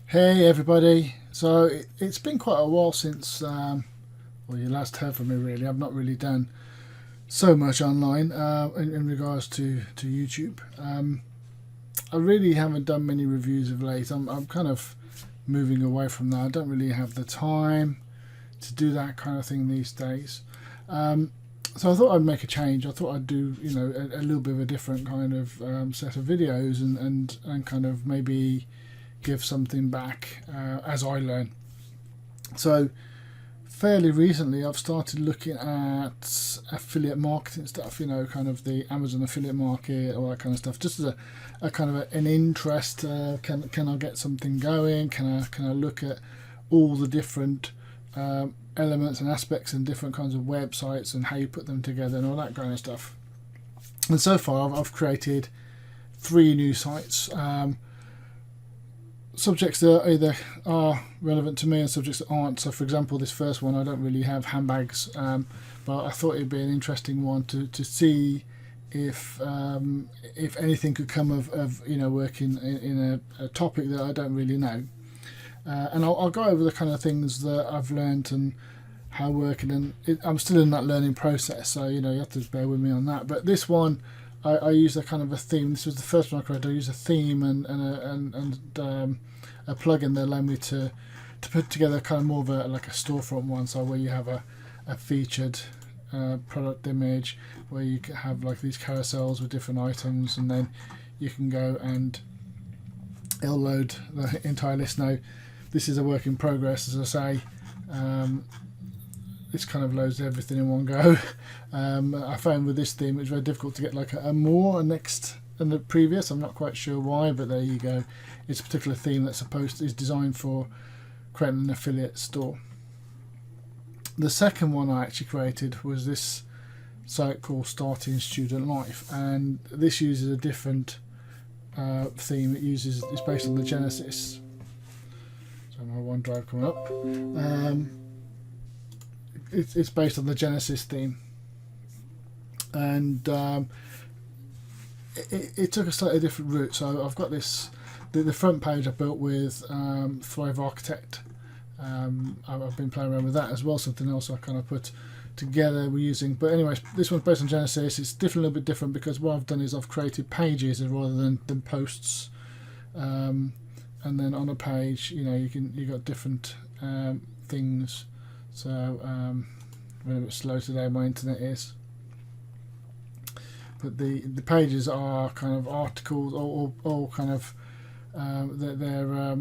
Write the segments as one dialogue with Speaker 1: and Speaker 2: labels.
Speaker 1: Hey everybody, so it's been quite a while since well, you last heard from me really. I've not really done so much online in regards to YouTube. I really haven't done many reviews of late. I'm kind of moving away from that. I don't really have the time to do that kind of thing these days. So I thought I'd make a change. I thought I'd do a little bit of a different kind of set of videos and kind of maybe give something back as I learn. So fairly recently I've started looking at affiliate marketing stuff, kind of the Amazon affiliate market, all that kind of stuff, just as a kind of an interest. Can I get something going? Can I look at all the different elements and aspects and different kinds of websites and how you put them together and all that kind of stuff. And so far I've created 3 new sites. Subjects that either are relevant to me and subjects that aren't. So for example, this first one, I don't really have handbags, but I thought it'd be an interesting one to see if anything could come of working in a topic that I don't really know. And I'll go over the kind of things that I've learned and how working, and I'm still in that learning process, so you have to bear with me on that. But this one, I used a kind of a theme. This was the first one I created. I used a theme and a plugin that allowed me to put together kind of more of a storefront one, so where you have a featured product image, where you can have like these carousels with different items, and then you can go and it'll load the entire list. Now this is a work in progress, as I say. This kind of loads everything in one go. I found with this theme it's very difficult to get like a more next than the previous. I'm not quite sure why, but there you go. It's a particular theme that's is designed for creating an affiliate store. The second one I actually created was this site called Starting Student Life, and this uses a different theme. It's based on the Genesis. So my OneDrive coming up. It's based on the Genesis theme, and it took a slightly different route. So I've got this, the front page I built with Thrive Architect. I've been playing around with that as well, something else I kind of put together we're using. But anyways, this one's based on Genesis. It's different, a little bit different, because what I've done is I've created pages rather than posts. And then on a page, you got different things. So I'm a bit slow today, my internet is. But the pages are kind of articles, all kind of they're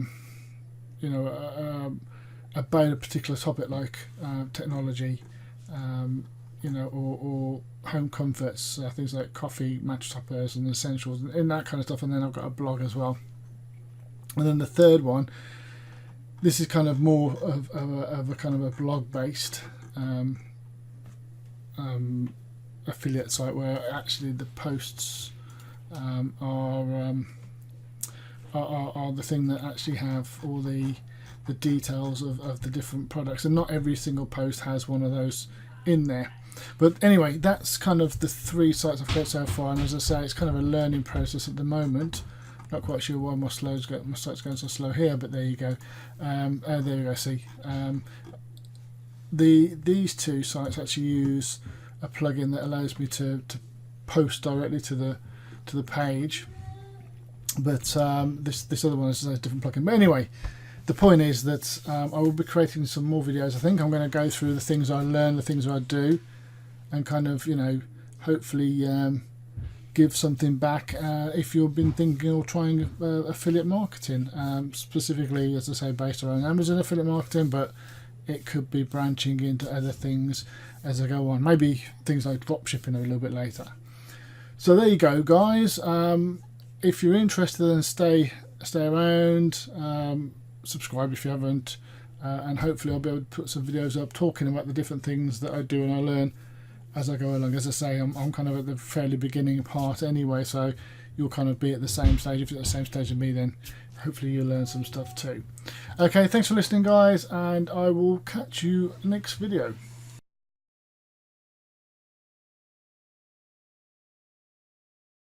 Speaker 1: about a particular topic, like technology, or home comforts, things like coffee, match toppers, and essentials, and that kind of stuff. And then I've got a blog as well. And then the third one, this is kind of more of a kind of a blog-based affiliate site, where actually the posts are the thing that actually have all the details of the different products, and not every single post has one of those in there. But anyway, that's kind of the 3 sites I've got so far, and as I say, it's kind of a learning process at the moment. Not quite sure why my site's going so slow here, but there you go. There you go. See, these 2 sites actually use a plugin that allows me to post directly to the page, but this other one is a different plugin. But anyway, the point is that I will be creating some more videos. I think I'm going to go through the things I learn, the things I do, and kind of hopefully give something back if you've been thinking or trying affiliate marketing, specifically, as I say, based around Amazon affiliate marketing, but it could be branching into other things as I go on, maybe things like dropshipping a little bit later. So there you go, guys. If you're interested, then stay around, subscribe if you haven't, and hopefully I'll be able to put some videos up talking about the different things that I do and I learn as I go along. As I say, I'm kind of at the fairly beginning part anyway, so you'll kind of be at the same stage. If you're at the same stage as me, then hopefully you'll learn some stuff too. Okay, thanks for listening, guys, and I will catch you next video.